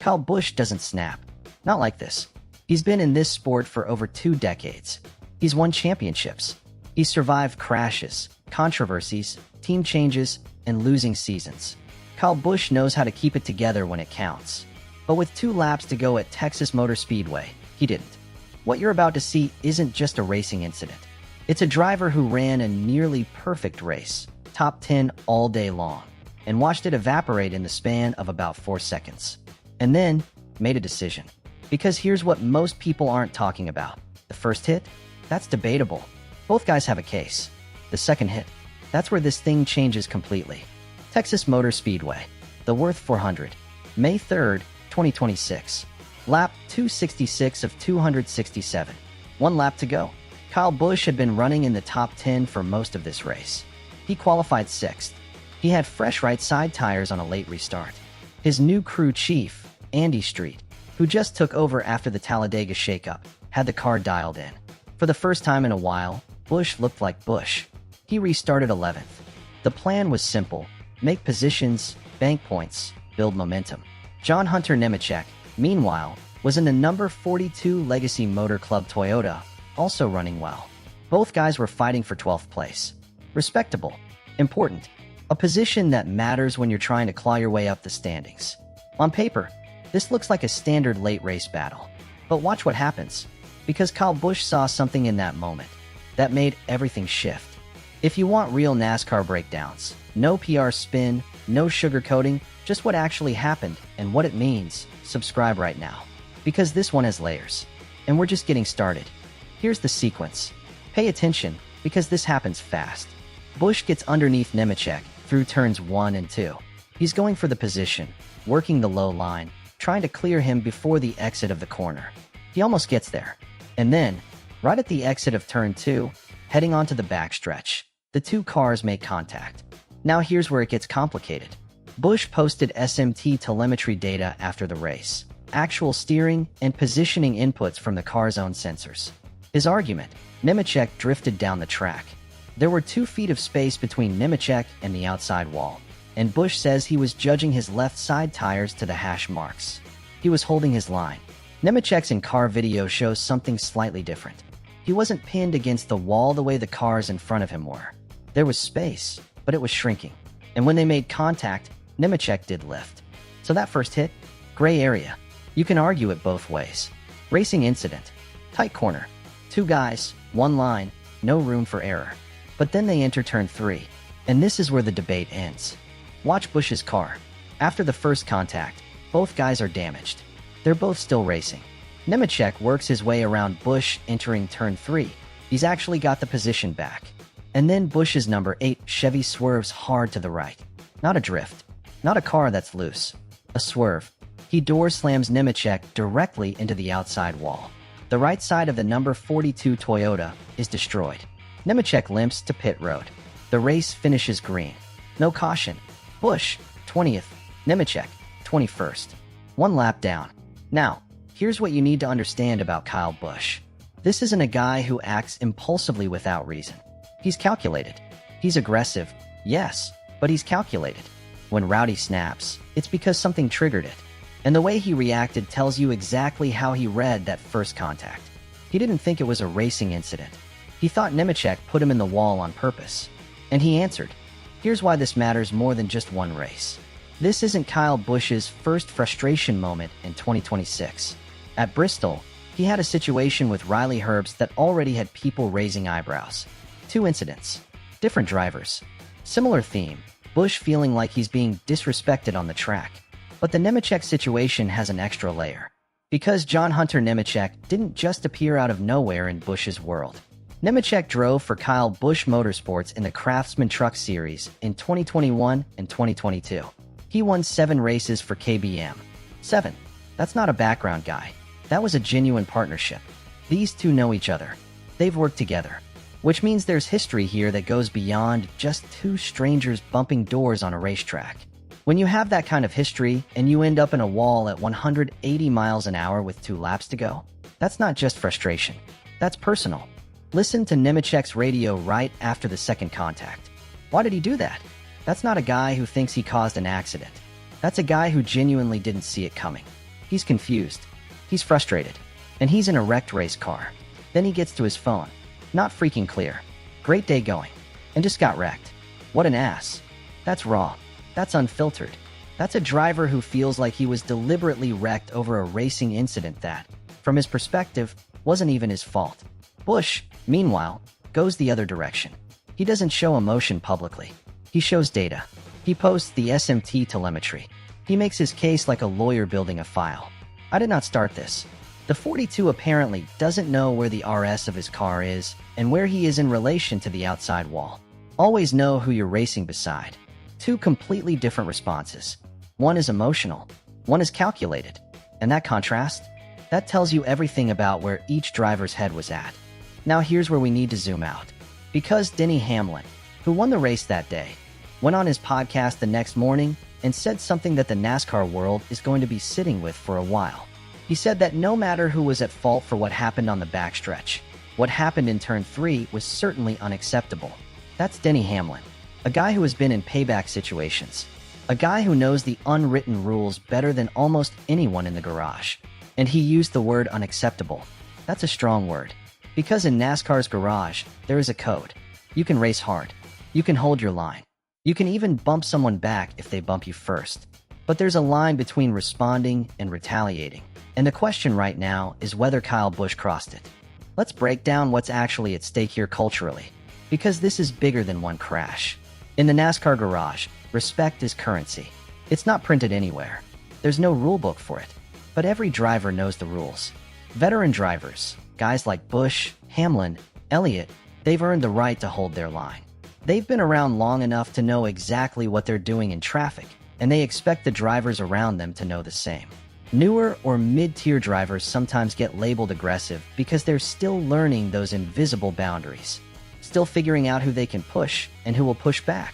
Kyle Busch doesn't snap. Not like this. He's been in this sport for over 2 decades. He's won championships. He's survived crashes, controversies, team changes, and losing seasons. Kyle Busch knows how to keep it together when it counts. But with 2 laps to go at Texas Motor Speedway, he didn't. What you're about to see isn't just a racing incident. It's a driver who ran a nearly perfect race, top 10 all day long, and watched it evaporate in the span of about 4 seconds. And then made a decision. Because here's what most people aren't talking about. The first hit? That's debatable. Both guys have a case. The second hit? That's where this thing changes completely. Texas Motor Speedway. The Worth 400. May 3rd, 2026. Lap 266 of 267. 1 lap to go. Kyle Busch had been running in the top 10 for most of this race. He qualified 6th. He had fresh right side tires on a late restart. His new crew chief, Andy Street, who just took over after the Talladega shakeup, had the car dialed in. For the first time in a while, Busch looked like Busch. He restarted 11th. The plan was simple: make positions, bank points, build momentum. John Hunter Nemechek, meanwhile, was in the number 42 Legacy Motor Club Toyota, also running well. Both guys were fighting for 12th place. Respectable. Important. A position that matters when you're trying to claw your way up the standings. On paper, this looks like a standard late race battle. But watch what happens. Because Kyle Busch saw something in that moment that made everything shift. If you want real NASCAR breakdowns, no PR spin, no sugarcoating, just what actually happened and what it means, subscribe right now. Because this one has layers. And we're just getting started. Here's the sequence. Pay attention, because this happens fast. Busch gets underneath Nemechek through turns 1 and 2. He's going for the position, working the low line, trying to clear him before the exit of the corner. He almost gets there. And then, right at the exit of turn 2, heading onto the backstretch, the 2 cars make contact. Now here's where it gets complicated. Busch posted SMT telemetry data after the race, actual steering and positioning inputs from the car's own sensors. His argument: Nemechek drifted down the track. There were 2 feet of space between Nemechek and the outside wall, and Busch says he was judging his left side tires to the hash marks. He was holding his line. Nemechek's in-car video shows something slightly different. He wasn't pinned against the wall the way the cars in front of him were. There was space, but it was shrinking. And when they made contact, Nemechek did lift. So that first hit? Gray area. You can argue it both ways. Racing incident. Tight corner. 2 guys, 1 line, no room for error. But then they enter turn 3, and this is where the debate ends. Watch Busch's car. After the first contact, both guys are damaged. They're both still racing. Nemechek works his way around Busch entering turn 3. He's actually got the position back. And then Busch's number 8 Chevy swerves hard to the right. Not a drift. Not a car that's loose. A swerve. He door slams Nemechek directly into the outside wall. The right side of the number 42 Toyota is destroyed. Nemechek limps to pit road. The race finishes green. No caution. Busch, 20th. Nemechek, 21st. 1 lap down. Now, here's what you need to understand about Kyle Busch. This isn't a guy who acts impulsively without reason. He's calculated. He's aggressive, yes, but he's calculated. When Rowdy snaps, it's because something triggered it. And the way he reacted tells you exactly how he read that first contact. He didn't think it was a racing incident. He thought Nemechek put him in the wall on purpose. And he answered. Here's why this matters more than just one race. This isn't Kyle Busch's first frustration moment in 2026. At Bristol, he had a situation with Riley Herbst that already had people raising eyebrows. 2 incidents. Different drivers. Similar theme, Busch feeling like he's being disrespected on the track. But the Nemechek situation has an extra layer. Because John Hunter Nemechek didn't just appear out of nowhere in Busch's world. Nemechek drove for Kyle Busch Motorsports in the Craftsman Truck Series in 2021 and 2022. He won 7 races for KBM. 7. That's not a background guy. That was a genuine partnership. These 2 know each other. They've worked together. Which means there's history here that goes beyond just 2 strangers bumping doors on a racetrack. When you have that kind of history and you end up in a wall at 180 miles an hour with 2 laps to go, that's not just frustration. That's personal. Listen to Nemechek's radio right after the second contact. Why did he do that? That's not a guy who thinks he caused an accident. That's a guy who genuinely didn't see it coming. He's confused. He's frustrated. And he's in a wrecked race car. Then he gets to his phone. Not freaking clear. Great day going. And just got wrecked. What an ass. That's raw. That's unfiltered. That's a driver who feels like he was deliberately wrecked over a racing incident that, from his perspective, wasn't even his fault. Busch, meanwhile, goes the other direction. He doesn't show emotion publicly. He shows data. He posts the SMT telemetry. He makes his case like a lawyer building a file. I did not start this. The 42 apparently doesn't know where the RS of his car is and where he is in relation to the outside wall. Always know who you're racing beside. Two completely different responses. One is emotional. One is calculated. And that contrast? That tells you everything about where each driver's head was at. Now here's where we need to zoom out. Because Denny Hamlin, who won the race that day, went on his podcast the next morning and said something that the NASCAR world is going to be sitting with for a while. He said that no matter who was at fault for what happened on the backstretch, what happened in Turn 3 was certainly unacceptable. That's Denny Hamlin, a guy who has been in payback situations, a guy who knows the unwritten rules better than almost anyone in the garage. And he used the word unacceptable. That's a strong word. Because in NASCAR's garage, there is a code. You can race hard. You can hold your line. You can even bump someone back if they bump you first. But there's a line between responding and retaliating. And the question right now is whether Kyle Busch crossed it. Let's break down what's actually at stake here culturally. Because this is bigger than one crash. In the NASCAR garage, respect is currency. It's not printed anywhere. There's no rule book for it. But every driver knows the rules. Veteran drivers, guys like Busch, Hamlin, Elliott, they've earned the right to hold their line. They've been around long enough to know exactly what they're doing in traffic, and they expect the drivers around them to know the same. Newer or mid-tier drivers sometimes get labeled aggressive because they're still learning those invisible boundaries, still figuring out who they can push and who will push back.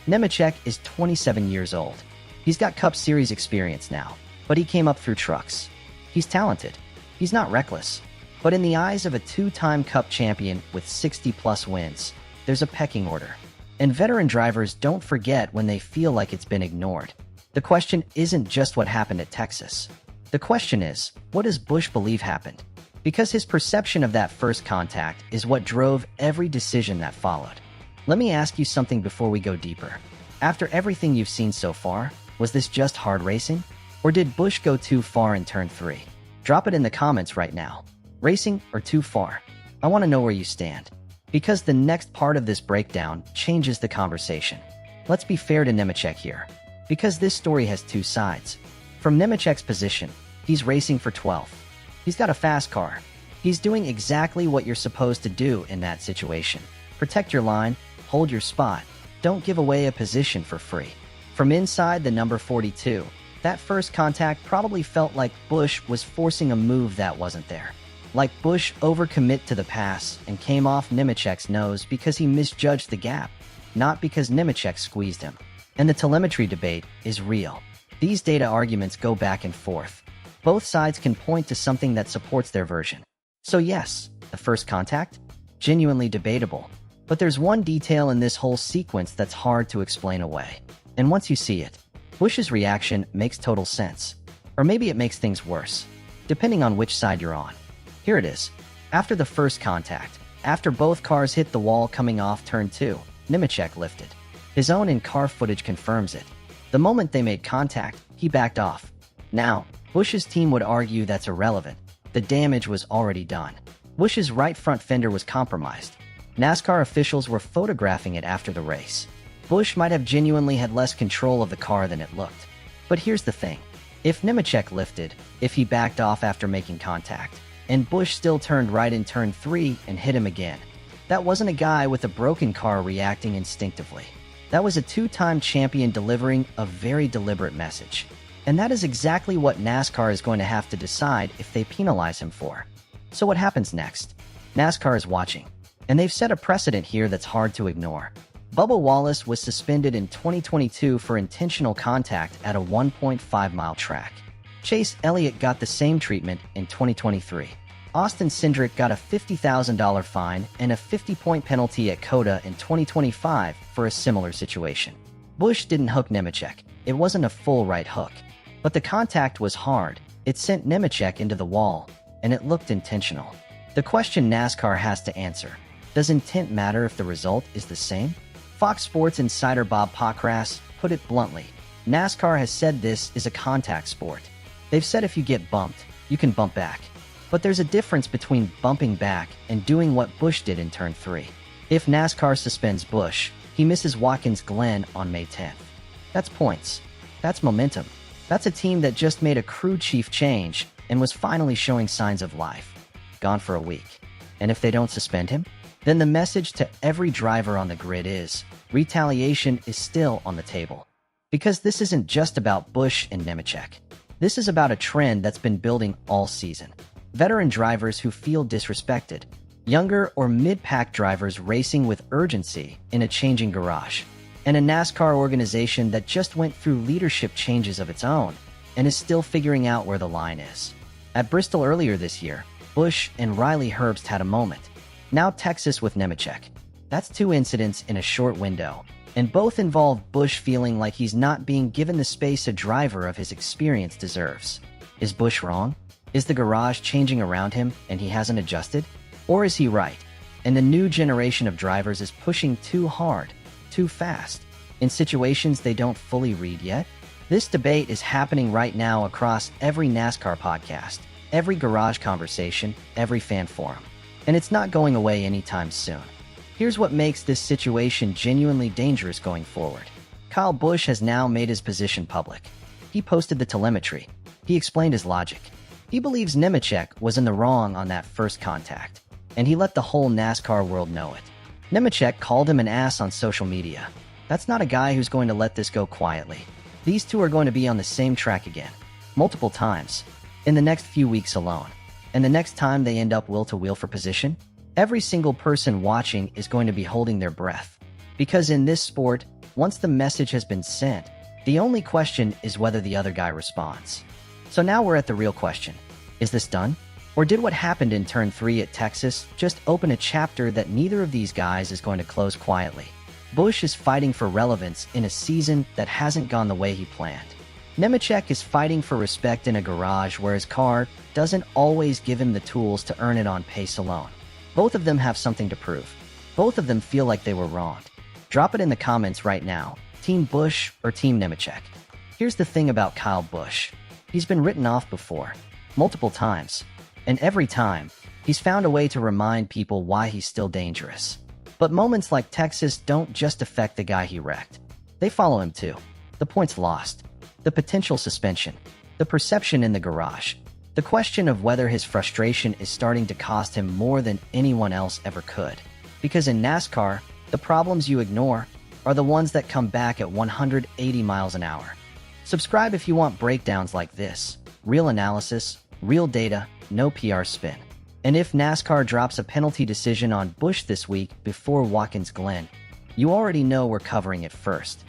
Nemechek is 27 years old. He's got Cup Series experience now, but he came up through trucks. He's talented. He's not reckless. But in the eyes of a two-time Cup champion with 60-plus wins, there's a pecking order. And veteran drivers don't forget when they feel like it's been ignored. The question isn't just what happened at Texas. The question is, what does Busch believe happened? Because his perception of that first contact is what drove every decision that followed. Let me ask you something before we go deeper. After everything you've seen so far, was this just hard racing? Or did Busch go too far in Turn 3? Drop it in the comments right now. Racing or too far? I want to know where you stand. Because the next part of this breakdown changes the conversation. Let's be fair to Nemechek here. Because this story has two sides. From Nemechek's position, he's racing for 12th. He's got a fast car. He's doing exactly what you're supposed to do in that situation. Protect your line, hold your spot, don't give away a position for free. From inside the number 42, that first contact probably felt like Busch was forcing a move that wasn't there. Like Busch overcommit to the pass and came off Nemechek's nose because he misjudged the gap, not because Nemechek squeezed him. And the telemetry debate is real. These data arguments go back and forth. Both sides can point to something that supports their version. So yes, the first contact? Genuinely debatable. But there's one detail in this whole sequence that's hard to explain away. And once you see it, Busch's reaction makes total sense. Or maybe it makes things worse, depending on which side you're on. Here it is. After the first contact, after both cars hit the wall coming off Turn 2, Nemechek lifted. His own in-car footage confirms it. The moment they made contact, he backed off. Now, Busch's team would argue that's irrelevant. The damage was already done. Busch's right front fender was compromised. NASCAR officials were photographing it after the race. Busch might have genuinely had less control of the car than it looked. But here's the thing. If Nemechek lifted, if he backed off after making contact, and Busch still turned right in Turn 3 and hit him again, that wasn't a guy with a broken car reacting instinctively. That was a two-time champion delivering a very deliberate message. And that is exactly what NASCAR is going to have to decide if they penalize him for. So what happens next? NASCAR is watching. And they've set a precedent here that's hard to ignore. Bubba Wallace was suspended in 2022 for intentional contact at a 1.5-mile track. Chase Elliott got the same treatment in 2023. Austin Cindric got a $50,000 fine and a 50-point penalty at COTA in 2025 for a similar situation. Busch didn't hook Nemechek. It wasn't a full right hook. But the contact was hard. It sent Nemechek into the wall, and it looked intentional. The question NASCAR has to answer: does intent matter if the result is the same? Fox Sports insider Bob Pockrass put it bluntly: NASCAR has said this is a contact sport. They've said if you get bumped, you can bump back. But there's a difference between bumping back and doing what Busch did in Turn 3. If NASCAR suspends Busch, he misses Watkins Glen on May 10th. That's points. That's momentum. That's a team that just made a crew chief change and was finally showing signs of life. Gone for a week. And if they don't suspend him, then the message to every driver on the grid is: retaliation is still on the table. Because this isn't just about Busch and Nemechek. This is about a trend that's been building all season. Veteran drivers who feel disrespected. Younger or mid-pack drivers racing with urgency in a changing garage. And a NASCAR organization that just went through leadership changes of its own and is still figuring out where the line is. At Bristol earlier this year, Busch and Riley Herbst had a moment. Now Texas with Nemechek. That's 2 incidents in a short window, and both involve Busch feeling like he's not being given the space a driver of his experience deserves. Is Busch wrong? Is the garage changing around him and he hasn't adjusted? Or is he right, and the new generation of drivers is pushing too hard, too fast, in situations they don't fully read yet? This debate is happening right now across every NASCAR podcast, every garage conversation, every fan forum. And it's not going away anytime soon. Here's what makes this situation genuinely dangerous going forward. Kyle Busch has now made his position public. He posted the telemetry. He explained his logic. He believes Nemechek was in the wrong on that first contact, and he let the whole NASCAR world know it. Nemechek called him an ass on social media. That's not a guy who's going to let this go quietly. These two are going to be on the same track again, multiple times, in the next few weeks alone. And the next time they end up wheel-to-wheel for position, every single person watching is going to be holding their breath. Because in this sport, once the message has been sent, the only question is whether the other guy responds. So now we're at the real question. Is this done? Or did what happened in Turn 3 at Texas just open a chapter that neither of these guys is going to close quietly? Busch is fighting for relevance in a season that hasn't gone the way he planned. Nemechek is fighting for respect in a garage where his car doesn't always give him the tools to earn it on pace alone. Both of them have something to prove. Both of them feel like they were wronged. Drop it in the comments right now. Team Busch or Team Nemechek? Here's the thing about Kyle Busch. He's been written off before, multiple times. And every time, he's found a way to remind people why he's still dangerous. But moments like Texas don't just affect the guy he wrecked. They follow him too. The points lost, the potential suspension, the perception in the garage, the question of whether his frustration is starting to cost him more than anyone else ever could. Because in NASCAR, the problems you ignore are the ones that come back at 180 miles an hour. Subscribe if you want breakdowns like this. Real analysis, real data, no PR spin. And if NASCAR drops a penalty decision on Busch this week before Watkins Glen, you already know we're covering it first.